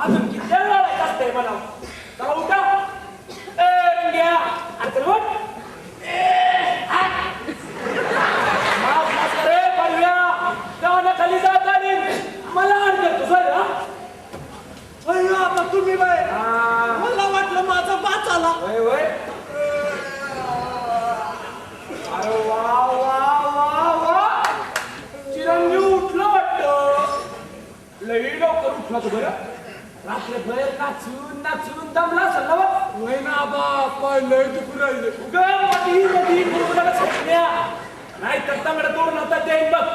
अजून किती लढायचं असतंय मला चला उठा रंग्या अरे चल उठ माफ रे पाडव्या कानाखाली जात आणि मला अडकत तुझं अय्यो आता तुम्ही बाय मला वाटलं माझा बाच आला वय वय अरे वा वा वा वा चिरंजीव उठलं वाटतं लई लवकर उठला तू बरं रात्रभर नाचून नाचून दमला असेल ना बा वय ना बापा लय दुखू राहिले उगा मधी मधी मुलगाला छटण्या नाही तर तंगड तोडून होता देईन बघ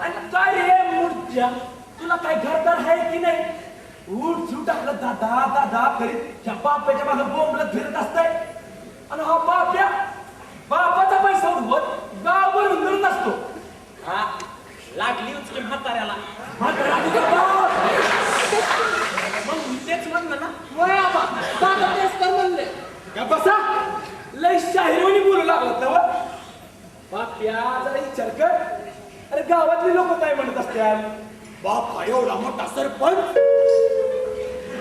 आणि काय रे मूर्त्या तुला काय घरदार आहे की नाही उठ सुट आपलं दादा दादा करीत त्या बापाच्या मागे बोंबलत फिरत असतंय आणि हा बाप्या बापाचा पैसा उडवत गावभर उंदरत असतो हा लागली उचकी म्हाताऱ्याला म्हातारा तुझा बाप. मग मी तेच म्हणलं ना वय आबा दादा तेच तर म्हणले का बसा लय शाहिरोनी बोलू लागलात ना व? बाप्या जरा विचार कर अरे गावातली लोक काय म्हणत असतात बापा एवढा मोठा सरपंच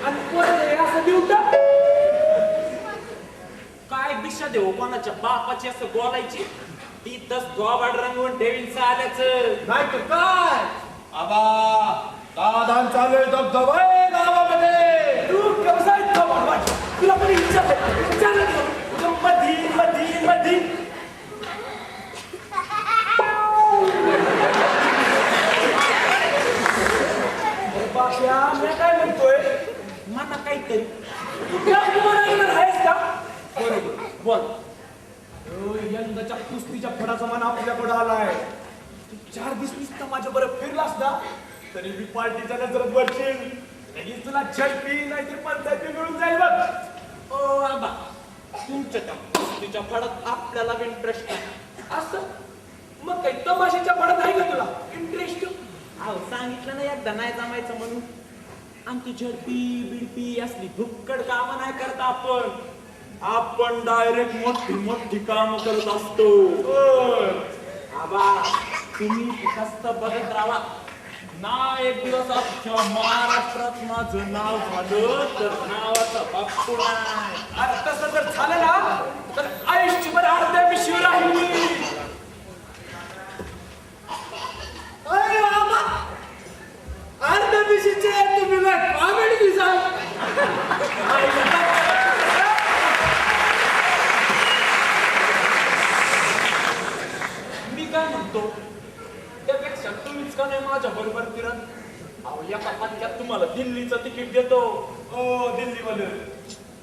आणि कोण रे असं देऊटा काय दिशा देऊ कोणाच्या बापाची असं बोलायची ती तस गोबाड रंगवून ठेवीन आल्याचं नाही तर काय आबा दादान चालू धबधबा आहे गावामध्ये तू व्यवसाय तुला पण विचार मधी मधी मधी बाप्या मी काय म्हणतोय मला काहीतरी तू त्या विमानावर आहेस का बरोबर बोल यंदाच्या कुस्तीच्या फडाचा मान आपल्याकडे आलाय तू 4 दिवस नुसतं माझ्या बरोबर फिरलास ना तरी मी पार्टीच्या नजरात बसशील लगेच तुला झडपी नाहीतर पंचायती मिळून जाईल बघ ओ आबा तुमच्या त्या कुस्तीच्या फडात आपल्याला इंटरेस्ट आहे असं मग काही तमाशाच्या फडात आहे का तुला इंटरेस्ट अहो सांगितलं ना एकदा नाही जमायचं म्हणून आमची झडपी बिडपी असली भुक्कड कामं नाही करत आपण डायरेक्ट मोठी मोठी कामं करत असतो आबा तुम्ही फक्त बघत राहा ना एक दिवस अख्ख्या महाराष्ट्रात माझं नाव झालं तर नावाचा बापू नाही अरे तसं जर झालं ना तर आयुष्यभर अर्ध्या पिशवी राहिली अरे आबा अर्ध्या पिशीचे तुम्ही कॉमेडी दिसाल मी काय म्हणतो त्यापेक्षा तुम्हीच का नाही माझ्या बरोबर फिरत अहो एका पटक्यात तुम्हाला दिल्लीचं तिकीट देतो ओ दिल्ली मध्ये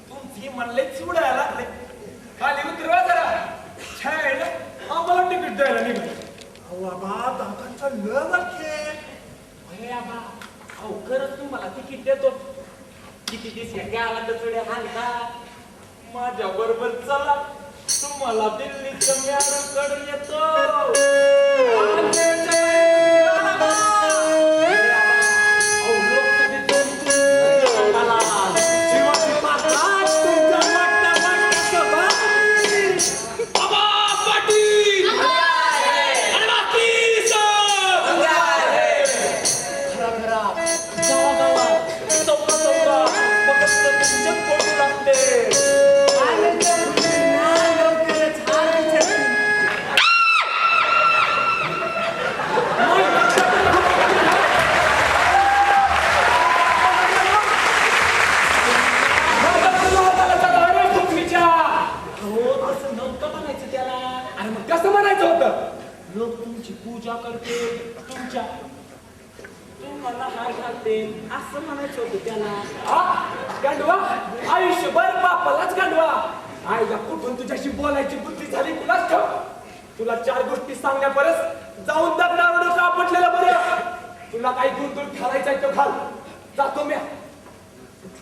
तुमची म्हणले चिवडायला लागले खाली उतरवा जरा छाय ना आम्हाला तिकीट द्यायला निघाले अहो आबा दादांचा लय वाटते अरे आबा अहो खरंच तुम्हाला तिकीट देतो किती दिवस गावाला चुड्या हाणता माझ्या बरोबर चला तुम्हाला दिल्लीचं मॅडम कडून येतो शिवाजी महाराज तुमच्या वाटण्या सभा बाबा पाटील अरे बाकी खरा गावा चौका चौका फक्त तुमच्या फोटो लागते कसं म्हणायचं होतं लोक तुमची पूजा करते तुमच्या तुम्हाला हार घालते असं म्हणायचं होतं त्याला गांडवा आयुष्यभर बापालाच गांडवा आईला कुठून तुझ्याशी बोलायची बुद्धी झाली तुलाच ठेव तुला 4 गोष्टी सांगण्यापर्यंत जाऊन दगडावर डोकं आपटलेलं बरं तुला काही गुंतून घालायचा तो घाल जातो म्या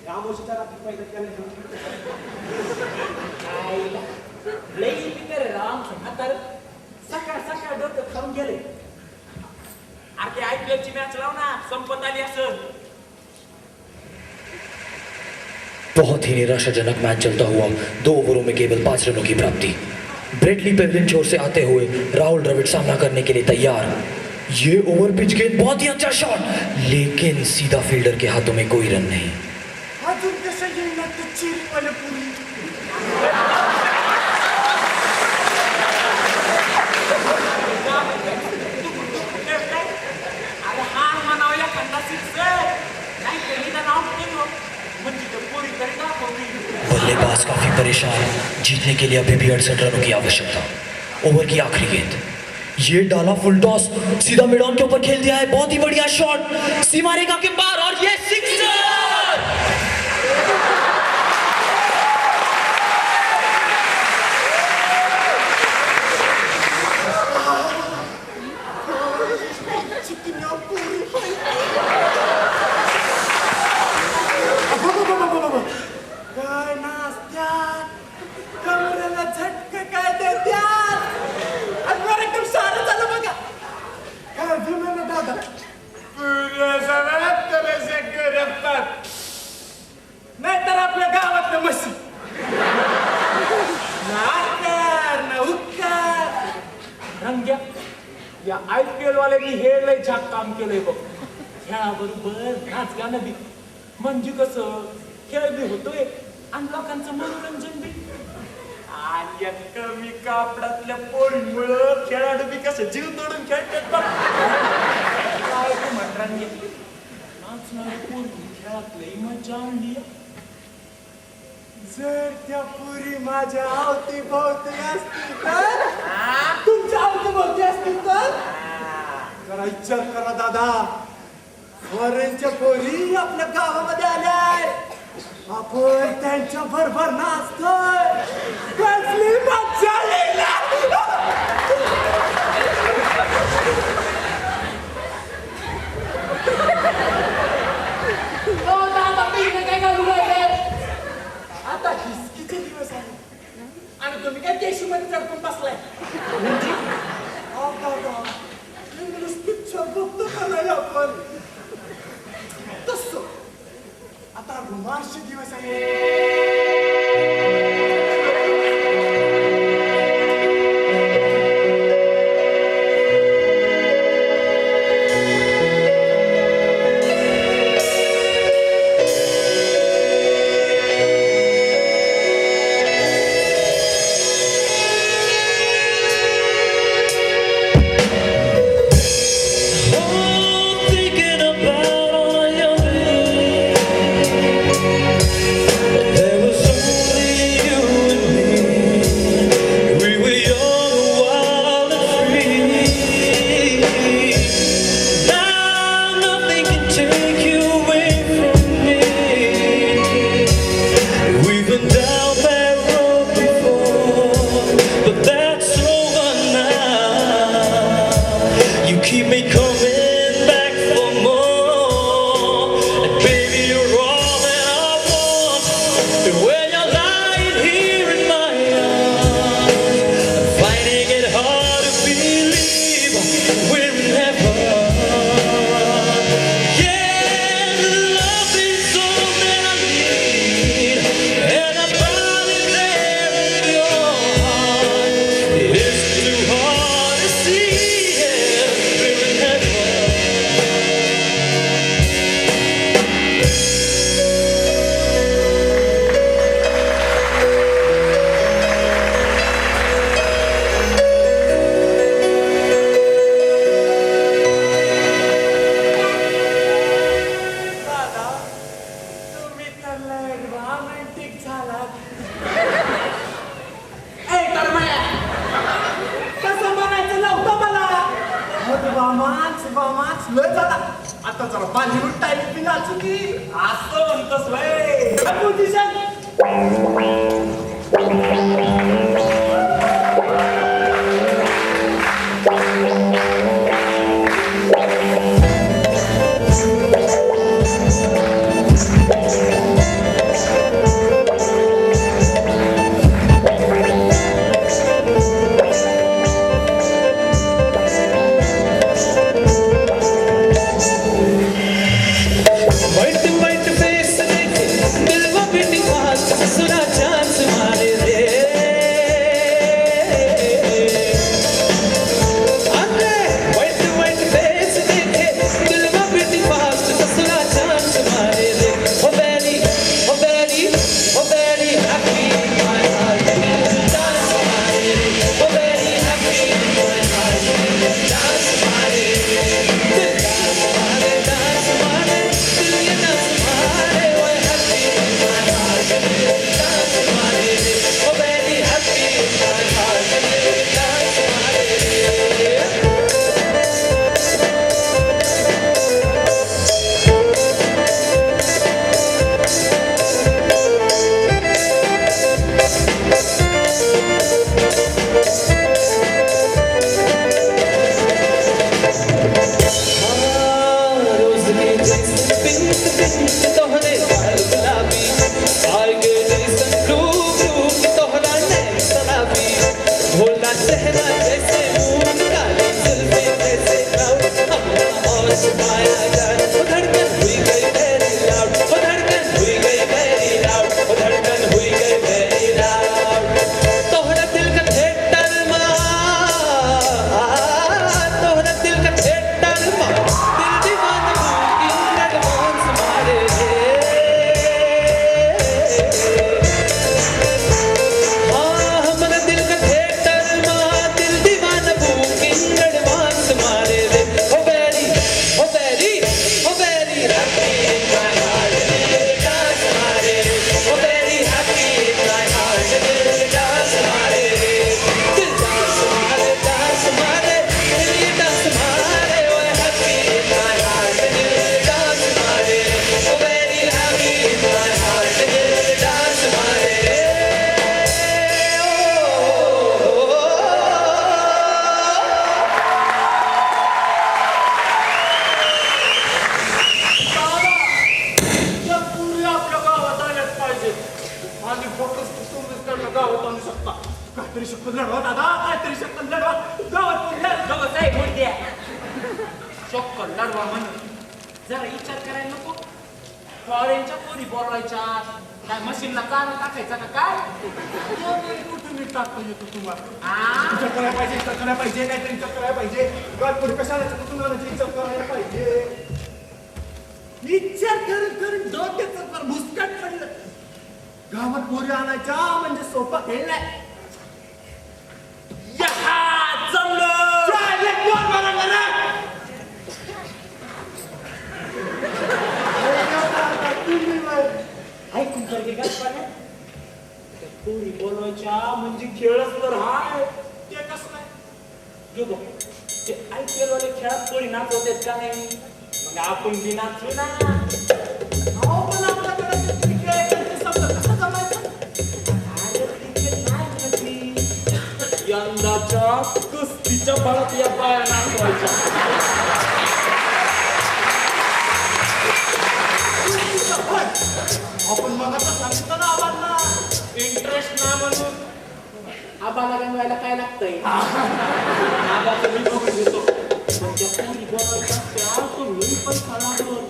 रामोशीच्या रात्री पाहिजे आईला लई फिकर राम म्हातार सकाळ सकाळ डोकं खाऊन गेले अरे IPL ची मॅच लाव ना संपत आली असं बहुत ही निराशाजनक मैच चलता हुआ 2 ओवरों में केवल 5 रनों की प्राप्ति। ब्रेटली पेवलिन छोर से आते हुए राहुल द्रविड़ सामना करने के लिए तैयार। ये ओवर पिच गेंद बहुत ही अच्छा शॉट, लेकिन सीधा फील्डर के हाथों में कोई रन नहीं। अजून कसं येईल ना ते चिरीवाले पुरी. अरे हार म्हणावं या खंडा सिक्स नाही केली तर नाव केलं म्हणजे ते पुरी तरी दाखवली. बल्लेबाज काफी परेशान, जीतने के लिए अभी भी 68 रनों की आवश्यकता। ओवर की आखिरी गेंद, ये डाला फुल टॉस, सीधा मिड ऑन के ऊपर खेल दिया है, बहुत ही बढ़िया शॉट, सीमा रेखा के पार और ये सिक्सर। काय नाचत्यात, कमरेला झटके काय देत्यात, आणि वर एकदम सारं झालं बघा. काय जमेना दादा, पुऱ्या सगळ्यात तरेसे करतात, नाहीतर आपल्या गावातलं म्हशी. नाकार ना उकार. रंग्या या IPL वाल्यांनी हे लय छान काम केलंय बघ. खेळाबरोबर नाच गाणं बी, म्हणजे कसं खेळ बी होतोय आणि लोकांचं मनोरंजन बी. आणि या कमी कापडातल्या पोळीमुळं खेळाडू बी कसं जीव तोडून खेळतात बघ. काय ते म्हणतात घेतली नाचणारी पोरगी खेळात लई मजा आणली. जर त्या पुरी माझ्या अवतीभोवती असतील तर, तुमच्या अवतीभोवती असतील तर जरा विचार करा दादा. फॉरेनच्या पोरी आपल्या गावामध्ये आल्याय, आपण त्यांच्या बरोबर नाचतोय, कसली मजा येईल. आता हिसकीचे दिवस आहे आणि तुम्ही काय देशीमध्ये चढकून बसलाय. इंग्लिश पिक्चर बघतो का नाही आपण, तसं आता रोमांचचे दिवस आहे. Thinking about all your days, there was only you and me. We were young, wild and free. Now nothing can take you away from me. We've been down that road before, but that's over now. You keep me coming back for more, and baby you're all that I want. And when you're lying here in my arms, I'm finding it hard to believe we're in heaven. Yeah, love is all that I need, and I found it there in your heart. It's too hard to see, yeah, we're in heaven. दादा, तुम्ही तर लय romantic झालात. ए तरमया, कसं म्हणायचं नव्हतं मला. Romance लय झाला. आता जरा बॉलिवूड टाईप बी नाचू की. असं म्हणतोस वय पोझिशन. White face देखे दिल वो बेटी बात सुना चांस मारे दे. अरे white face काहीतरी शपथ लढवा दादा, काहीतरी शपथ लढवा. गावात कोण नाही. गवत आहे मुद्द्या चक्क लढवा म्हणून जरा विचार करायला नको. फॉरेनच्या पोरी बोलवायच्या काय मशीनला कान टाकायचा का काय? कुठून नीट टाकता येतो तुम्हाला? आ? विचार करायला पाहिजे, विचार करायला पाहिजे, काहीतरी विचार करायला पाहिजे. गावात पुढे कशाला कुठून आणायचे विचार करायला पाहिजे. विचार करून डोक्याचं फार भुसकाट पडलं. गावात पोरी आणायच्या म्हणजे सोपा खेळ नाही. जमलं. चालेल, कोण बनवणार रे? तुम्ही बाई. ऐकून तर घे गप्पाने. त्या पोरी बोलवायच्या म्हणजे खेळच तर हाय. ते कसं नाही? जो बघ ते IPL वाले खेळात पोरी नाचवतात का नाही? मग आपण बी नाचू ना. अहो, पण आपल्याकडे ते क्रिकेट आणि ते सगळं कसं जमायचं? अरे क्रिकेट नाही म्हणती. यंदाच्या कुस्तीच्या फळात या बाया नाचवायच्या. आपण मग आता सांगितलं ना आम्हाला. इंटरेस्ट ना म्हणून आबाला रंगवायला काय लागतंय? आबाचं मी बघून घेतो. पण त्या पोरी बोलायच्या त्या तुम्ही पण खळावर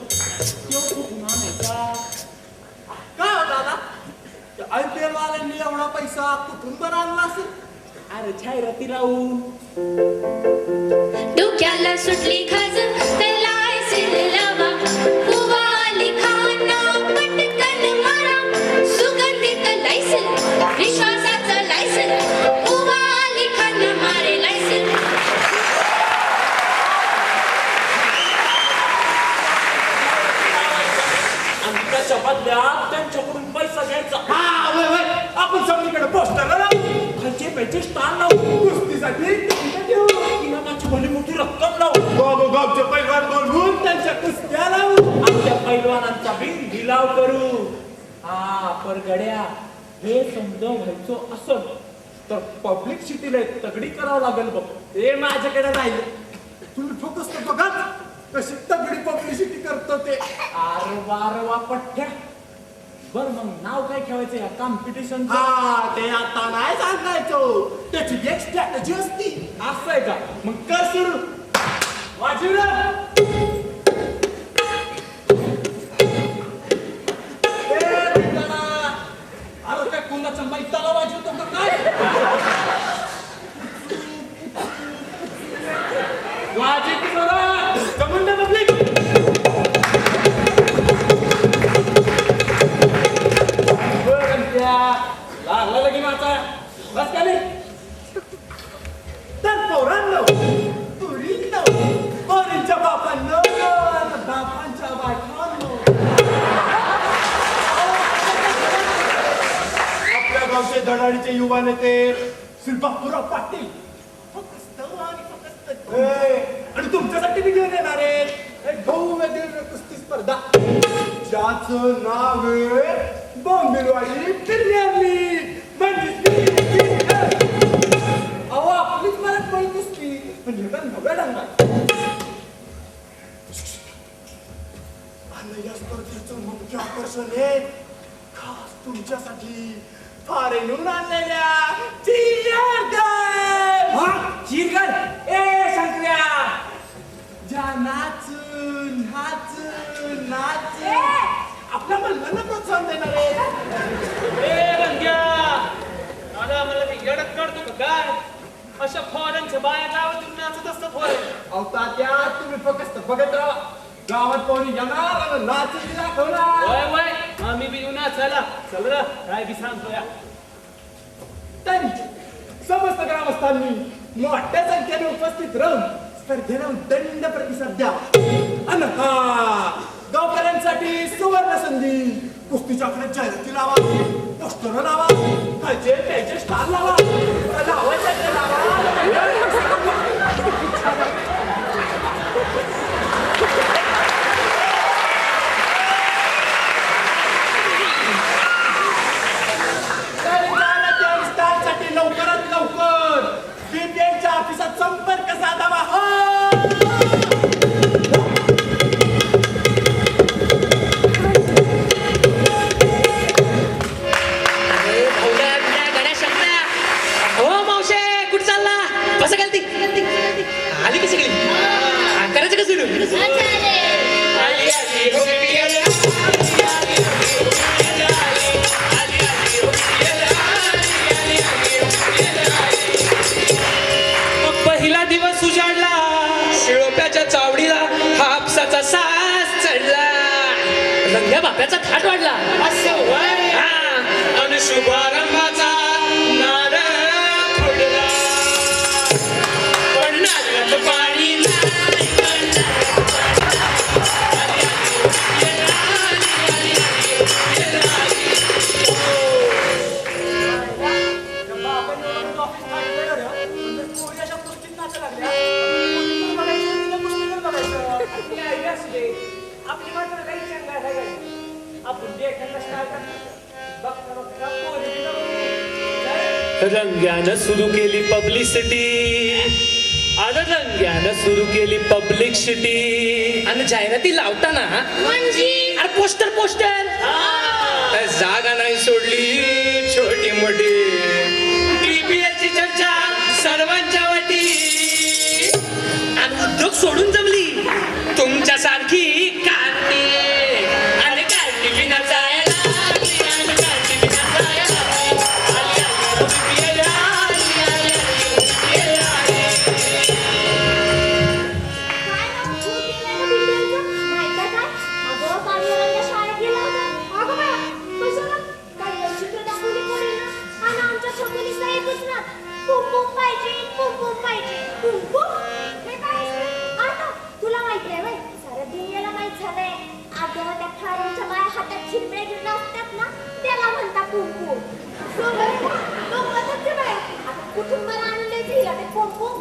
त्यो कुठून आणायचा? काय हो दादा? IPL वाल्यांनी एवढा पैसा कुठून बरं आणला असेल? अरे जाहिराती लावून. डोक्याला सुटली खाज त्याला लावा उभा आली खाना पटकन मारा सुगंधित लायसन विश्वासाचं लायसन उभा आली खाना मारे लायसन. आणि त्याच्या बदल्यात त्यांच्याकडून पैसा घ्यायचा. हा, वय, वय. आपण सगळीकडे पोस्टर लावू. खालचे पैसे स्टार लावून कुस्तीसाठी तिकीटं देऊ. इनामाची भली मोठी रक्कम लावून गावोगावचे पैलवान बोलवून त्यांच्या कुस्त्या लावू. आमच्या पैलवानांचा बिल गिलाव करू. हा परगड्या हे समजा व्हायचं असं तर पब्लिक सिटीला तगडी करावं लागेल बघ. ते माझ्याकडे राहिले. तुम्ही फोकस तर बघा कशी तगडी पब्लिसिटी करतो ते. आरवा पठ्ठ्या. बर मग नाव काय ठेवायचं या कॉम्पिटिशन? हा, ते आता नाही सांगायचो. त्याची एक स्ट्रॅटेजी असती. असं आहे का? मग कर सुरू. वाजव रे. ए, बिचारा. अरे काय कुणाच्या मैताला वाजवतो का काय? वाजिब करा. कमंड पब्लिक. लागला लगी माझा बस का नाही? तर पोरांनो, पुरींनो, पोरींच्या बापांनो, बापांच्या बायकांनो. आपल्या गावचे धडाडीचे युवा नेते श्री बापूराव पाटील फक्त आणि फक्त आणि तुमच्यासाठी मी घेऊन येणार आहे एक भव्य कुस्ती स्पर्धा ज्याचं नाव आहे बोंबिलवाडी प्रीमियर लीग. अहो, आपलीच मराठवाडी कुस्ती म्हणजे पण नव्या ढंगात. आणि या स्पर्धेचं मुख्य आकर्षण आहे खास तुमच्यासाठी फॉरेनहून आणलेल्या चिरगन ए शंकर्या. ज्या नाचून नाचून नाचून आपल्या मल्लांना प्रोत्साहन देणार आहे. ए रंग्या दादा मला काही येडत काढतो का काय? अशा फॉरेनच्या बाया गावातून नाचत असतात होय. अहो तात्या, तुम्ही फक्त बघत राहा. गावात कोणी येणार आणि नाचून दाखवणार. वय वय आम्ही बी येऊ ना. चला चल र काय बी सांगतो या. त्यांनी समस्त ग्रामस्थांनी मोठ्या संख्येने उपस्थित राहून स्पर्धेला दंड प्रतिसाद द्यावा. आणि हा गावकऱ्यांसाठी सुवर्ण संधी. कुस्तीच्या आकड्यात जाहिराती लावा, पोस्टर लावा, खायचे प्यायचे स्टॉल लावा, लावायचे ते लावा. स्टॉलसाठी लवकरात लवकर BPLच्या ऑफिसात संपर्क साधावा. हो बाप्याचा थाट वाढला. असं वय आणि शुभारंभाचा नारळ फोडला. पण नारळात पाणी नाही आपली मात्र काही शंका आहे का? आपण जे एखादा स्टार बघता बघता पोरी रंग्यानं सुरू केली पब्लिसिटी. अरे रंग्यानं सुरू केली पब्लिक सिटी. आणि जाहिराती लावताना म्हणजे अरे पोस्टर पोस्टर जागा नाही सोडली छोटी मोठी. TPL ची चर्चा सर्वांच्या वाटी. आणि उद्योग सोडून जमली तुमच्यासारखी काढते. आणि काढली विना जायला लागली. आणि काढली विना जायला लागली. आली, आली, आली, आली, आली, आली, आली. काय नाव खूप केलं ना बिल्डिंगचं? माहिती आहे काय? अगं, पाडव्याला शाळेत गेला होता. अगं बाळा, कशाला? काय चित्र दाखवली पोरीनं? आणि आमच्या छोट्यालीच नाही एकच ना. कुंकुम पाहिजे, कुंकुम पाहिजे. कुंकुम? हे काय असतं? आता तुला माहिती आहे व्हय? साऱ्या दुनियेला माहित झालंय. अगं, त्या खाऱ्यांच्या बाया हातात चिरमिऱ्या घेऊन असतात ना, त्याला म्हणतात कुंकुम. गंमतच आहे बाया. आता कुठून बरं आणून द्यायचं हिला ते कुंकुम?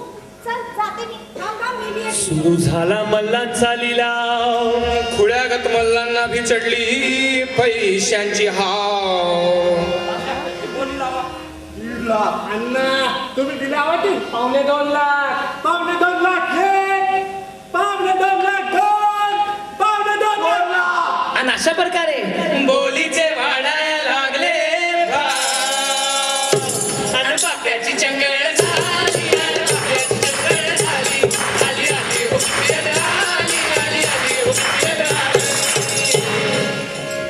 चल, जाते मी. थांब गं, मी बी येते. सुरू झाला मल्लांचा लिलाव. खुळ्यागत मल्लांना भी चढली पैशांची हाव. अण्णा तुम्ही दिले आवडतील 2.25 लाख 2.25 लाख हे 2.25 लाख दोन 2.25 लाख. आणि अशा प्रकारे बोलीचे वाढायला लागले भाव. आणि बाप्याची चंगळ झाली. आणि बाप्याची चंगळ झाली. आली आली हुकलेलं आली. आली आली हुकलेलं आली.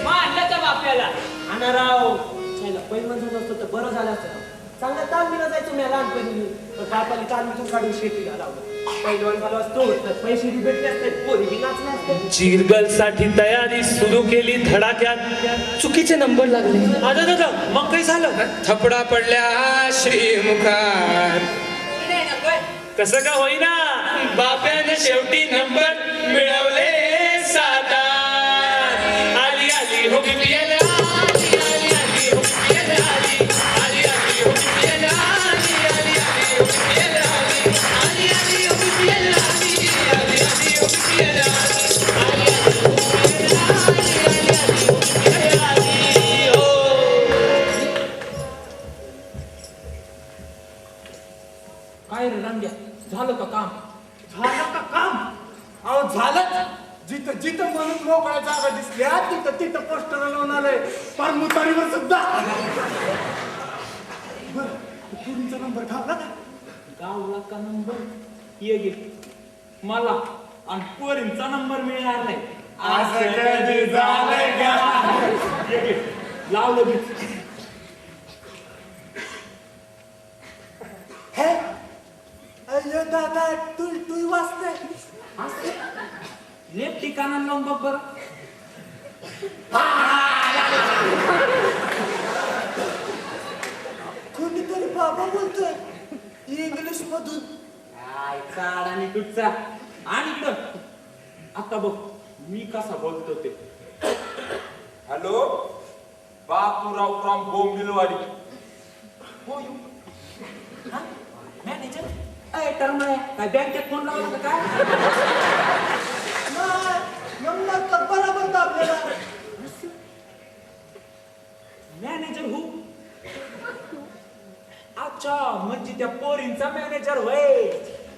मारलं त्या बाप्याला. आणि राव छायला पैलवान झालं असतं तर बरं झालं असतं. चांगला तालमीला जायचो मी लहानपणी. पण बापाली तालमीतून काढून शेतीला लावलं. पैलवान झालो असतो तर पैसे बी भेटले असते, पोरी बी नाचले असते. जिरगल साठी तयारी सुरू केली धडाक्यात. चुकीचे नंबर लागले. आता दादा मग काही झालं? थपडा पडल्या श्रीमुखात. कसं का होईना बाप्याने शेवटी नंबर मिळवले 7. आली आली हो BPL आली. आली आली हो BPL आली. आली आली हो BPL आली. आली आली हो BPL आली. आली आली हो BPL आली. आली आली हो BPL आली. आली आली हो BPL आली. आली आली हो BPL आली. हो. काय रे रंग्या, झालं का काम? झालं का काम? अहो झालंच. जिथं जिथं म्हणून मोकळ्या जागा दिसल्या तिथं तिथं पोस्टर लावून आलंय. पार मुतारीवर सुद्धा. बरं, पुरीचा नंबर घावला का? गावला का नंबर? ये गे मला आणि पोरींचा नंबर मिळणार नाही. असं कधी झालंय का? ये गे लावलं मी. हे अय्यो दादा तू तू वाचते. लेफ्ट ठिकाणा लावून बघ बरं. कोणीतरी बाबा बोलतोय इंग्लिश मधून. काय चाड आणि तुटचा आणि इकडं आता बघ मी कसा बोलतो ते. Hello Bapurao from Bombilwadi. हो यू मॅनेजर काय टर्म आहे काय बँकेत फोन लावला का काय? नंबर तर बरोबर दाबलेला. मॅनेजर हो. अच्छा म्हणजे त्या पोरींचा मॅनेजर होय.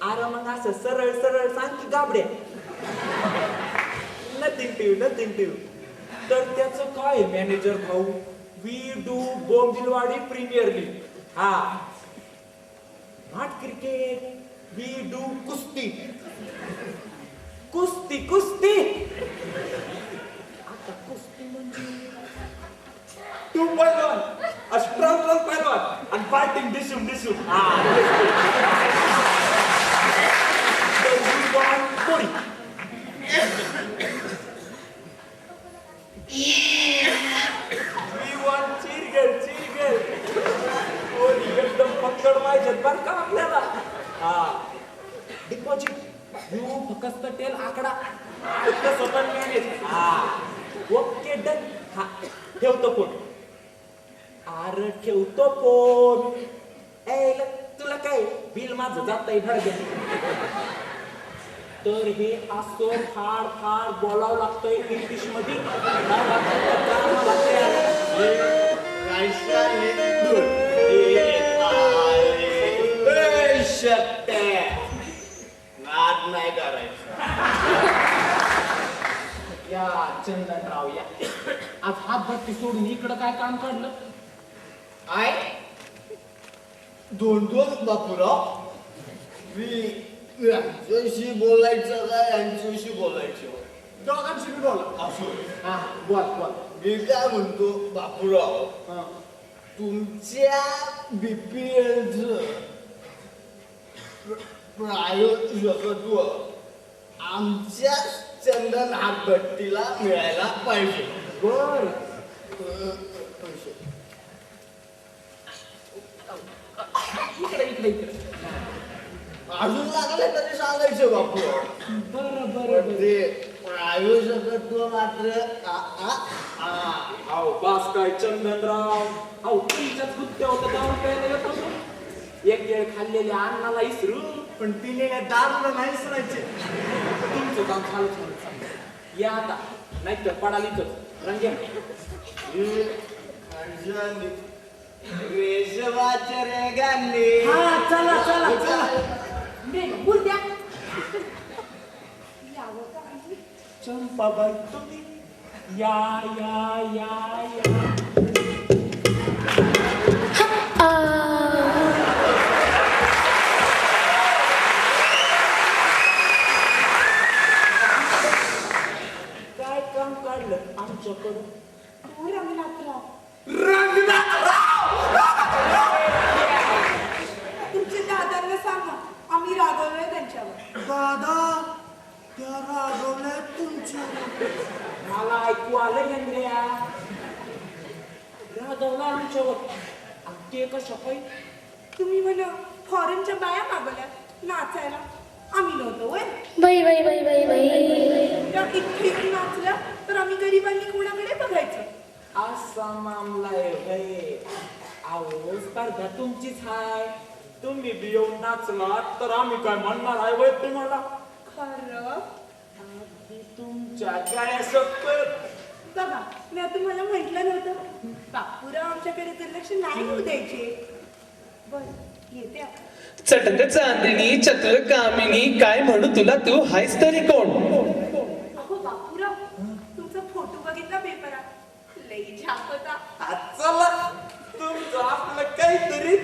अरे मग असं सरळ सरळ सांग की गाबड्या. नथिंग टू तर त्याचं काय मॅनेजर भाऊ? We do Bombilwadi premier league. हा not cricket. We do kushti. Kushti कुस्ती आता कुस्ती म्हणजे तू पहिलवान स्ट्रॉंग पहिलवान आणि फायटिंग डिसून डिसून. पोरी ये फुक्कड पाहिजेत बरं का आपल्याला. हा डिपॉझिट यू फक्त टेल आकडा तसं पण मॅनेज. हा ओके डन. हा ठेवतो फोन. अरे ठेवतो फोन. ए तुला काय बिल माझं जातंय भरगे. तर हे असं फार फार बोलावं लागतंय इंग्लिश मध्ये. नाही करायचं. या चंदनराव या आज हातभट्टी सोडून इकडं काय काम काढलं? आय दोन बापूराव. मी यांच्याशी बोलायचं का यांच्याशी बोलायचं? दोघांशी मी बोला. असो हा बोल बोल. मी काय म्हणतो बापूराव, तुमच्या बीपीएलचं प्रायोजकत्व आमच्या चंदन हातभट्टीला मिळायला पाहिजे. बर इकडे इकडे इकडे. अजून लागले तरी सांगायचं बापूराव. बरं बरं ते प्रायोजकत्व मात्र अहो बास काय चंदनराव. अहो तुमच्याच गुत्ते होतं दारू प्यायला येत होतो. एक वेळ खाल्लेल्या अन्नाला इसरू पण तिने दारूला नाही सुनायचे. तुमचं काम चालूच म्हणून सांगा. या आता नाहीतर पडालीच रंगे. रेशमाच्या रेगांनी. चला चला चला. बोल द्या. यावं का आजी? चंपाबाई तुम्ही या या या या. काय काम काढलं आमच्याकडून? रंगनाथराव तुमच्या दादांना सांगा आम्ही रागवलोय त्यांच्यावर. दादा त्या रागवल्या तुमच्या. मला ऐकू आलं यंद्र्या. रागवला आमच्यावर. आणि ते कशा काही तुम्ही म्हण फॉरेनच्या बाया मागवल्या नाचायला. आम्ही नव्हतो वय. बाई बाई बाई बाई बाई. त्या इतके नाचल्या तर आम्ही गरिबांनी कोणाकडे बघायचं. असा मामला आहे भाई. अहो स्पर्धा तुमचीच हाय. तुम्ही बी येऊन नाचलात तर आम्ही काय म्हणणार आहे वय तुम्हाला. खरं अगदी तुमच्या गळ्या सकट. बघा मी तुम्हाला म्हटलं नव्हतं बापूराव आमच्याकडे दुर्लक्ष नाही होऊ द्यायचे. बरं येते आता. चटक चांदणी चतुर कामिनी काय म्हणू तुला तू हायस तरी कोण? अहो बापूराव तुमचा फोटो बघितला पेपरात. लई झाप होता. चला तुमचं आपलं काहीतरी.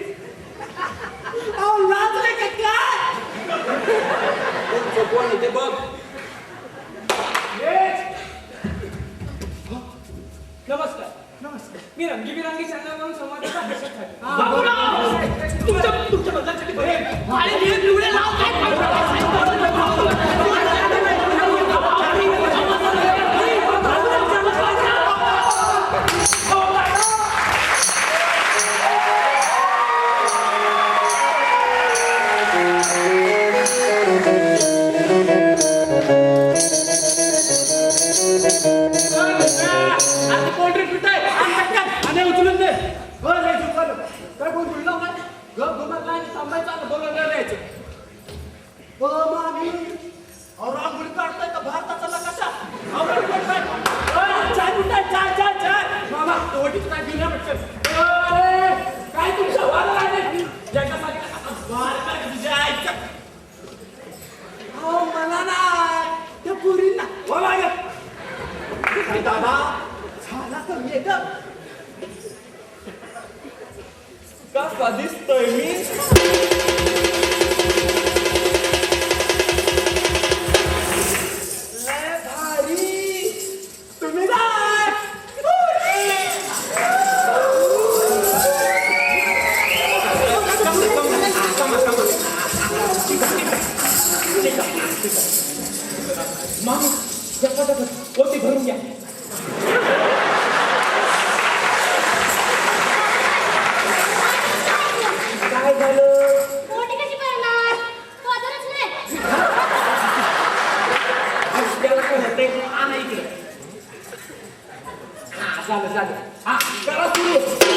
अहो लाजले का काय? तुमचं कोण आहे ते बघ. नमस्कार. नमस्कार. मी रंगीबिरंगी चंदनराव समाजाचा अध्यक्ष आहे. तुमच्या बदलासाठी रांगोळी काढताय का भारताचा नकाशा? काय तुमच्या वाला आहे? ज्याच्यासाठी मला ना त्या पुरींना दादा झाला तर मेकअप कसा दिसतोय मी? लय भारी. तुम्ही काय मामी पोती भरून घ्या. काय झालं? झालं हा करा सुरू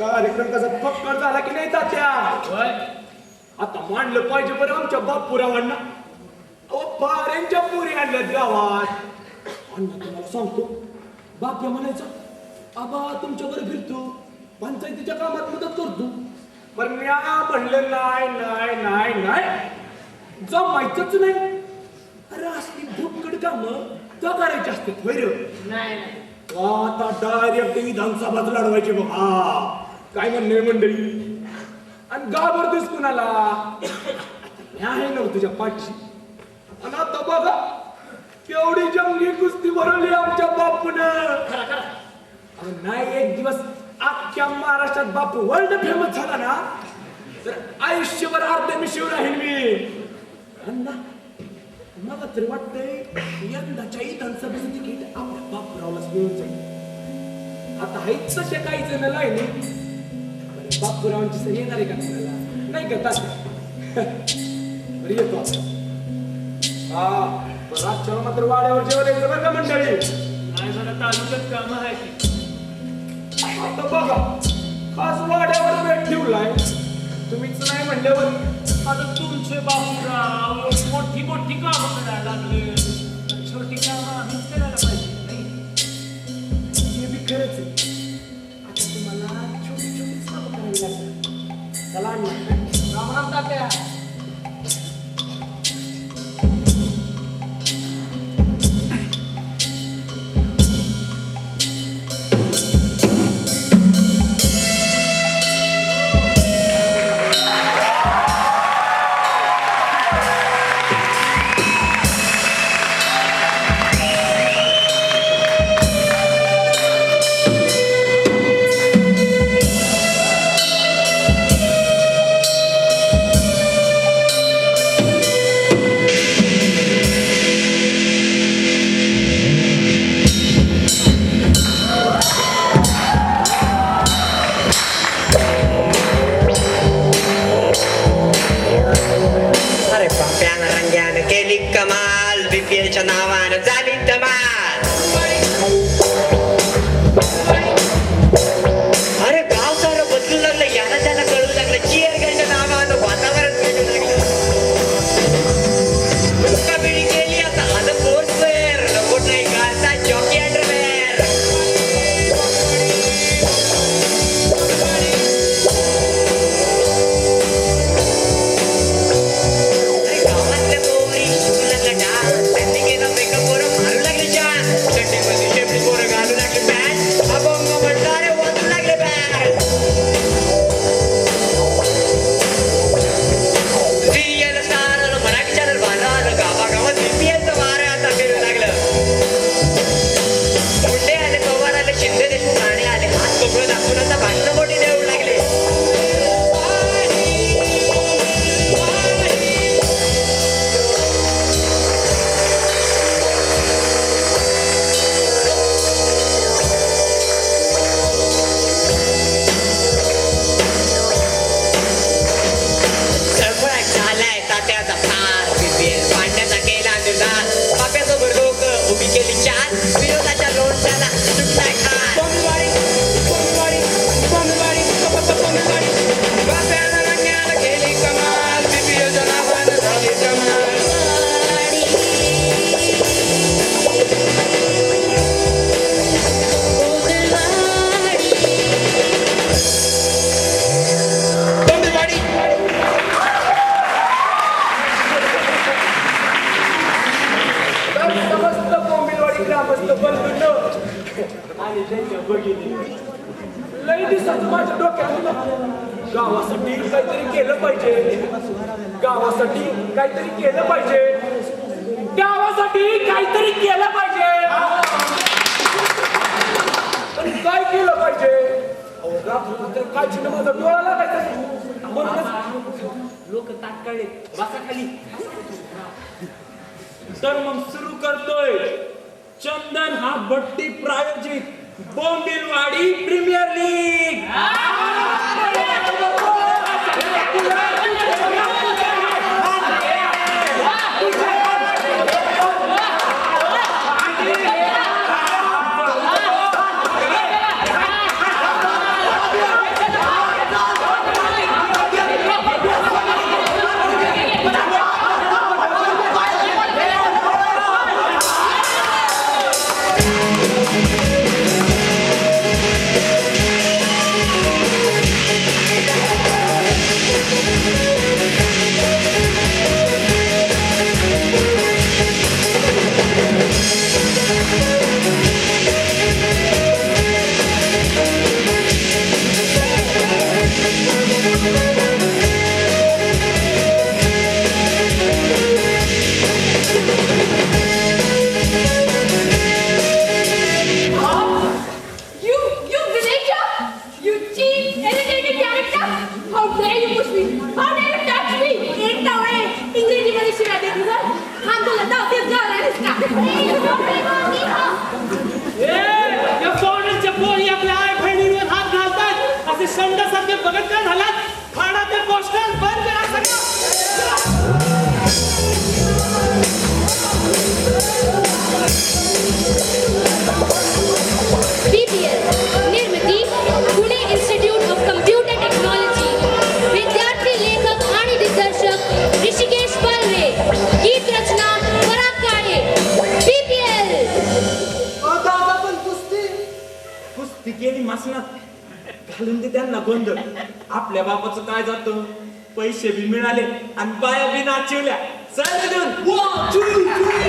कार्यक्रम कसा फक्कड झाला की नाही तात्या आता मांडलं पाहिजे बरं आमच्या बापुरावांना फाऱ्यांच्या पुरी आणल्यात गावात अण्णा तुम्हाला सांगतो बाप्या म्हणायचा आबा तुमच्यावर फिरतो पंचायतीच्या कामात मदत करतो पण मी म्हणलं नाही नाही नाही नाही जमायचंच नाही अरे असली भुक्कड कामं का करायची असते नाही आता डायरेक्ट विधानसभाच लढवायची बघ हा काय म्हणणे मंडळी आणि घाबरतोस कुणाला मी आहे ना तुझ्या पाठशी आणि आता बघा केवढी जंगली कुस्ती भरवली आमच्या बापून नाही एक दिवस अख्ख्या महाराष्ट्रात बापू वर्ल्ड फेमस झाला ना तर आयुष्यभर अर्ध मी शिव राहील मी अण्णा मला तरी वाटतंय यंदाच्या विधानसभेचं तिकीट आपल्या बापूरावलाच मिळून जाईल आता हेच तसे काही जण लाईन बापूरावांची सर येणार आहे का तुम्हाला नाही का तात्या बरं येतो आता हा राजच्या मात्र वाड्यावर जेवण यायचं बरं का मंडळी नाही जरा तालुक्यात काम आहे की आता बघा खास वाड्यावर भेट ठेवलाय तुम्हीच नाही म्हणल्यावर आता तुमचे बाबूराव मोठी मोठी कामं करायला लागले छोटी कामं आम्हीच करायला पाहिजे नाही हे बी खरंच आहे आता तुम्हाला छोटी छोटीच कामं करावी लागतात चला अण्णा राम राम तात्या अरे बाप्यानं रंग्यानं केली कमाल बीपीएलच्या नावानं झाली धमाल अरे गाव सारं बदलू लागलं याला त्याला कळू लागलं चिअर गॅसच्या नावानं वातावरण पेटू लागलं कबड्डी केली आता आलं फोर्सवेअर लंगोट नाही घालता जॉकी अंडरवेअर गावातल्या पोरी शिकू लागल्या डान्स त्यांनी केला मेकअप वर मारू लागले लई दिवसाचं माझ्या डोक्यात होतं. गावासाठी काहीतरी केलं पाहिजे, गावासाठी काहीतरी केलं पाहिजे, गावासाठी काहीतरी केलं पाहिजे. पण काय केलं पाहिजे? अहो, रात्रभर तर काय चिन्ह माझा डोळा लागायचा. म्हणूनच लोक तात्काळे बसा खाली. तर मग सुरू करतोय चंदन हा भट्टी प्रायोजित Bombilwadi premier league. You villager! You cheap, irritating character! How dare you push me? How dare you touch me? एक टावळे इंग्रजीमध्ये शिव्या देते सर. खान तुला दावतेच जाणार आहेस का? या फॉरेनच्या पोरी आपल्या आई बहिणींवर हात घालतात असे संडासारखे बघत काय झालात? फाडा ते पोस्टर बंद करा सगळं. BPL निर्मिती Pune institute of computer technology. विद्यार्थी लेखक आणि दिग्दर्शक ऋषिकेश पालवे. गीत रचना पराग काळे. BPL. दादा पण कुस्ती. कुस्ती केली मासनात घालून दे त्यांना गोंधळ. आपल्या बापाचं काय जातं, पैसे बी मिळाले आणि बाया बी नाचिवल्या. चल तिथून. 1 2 3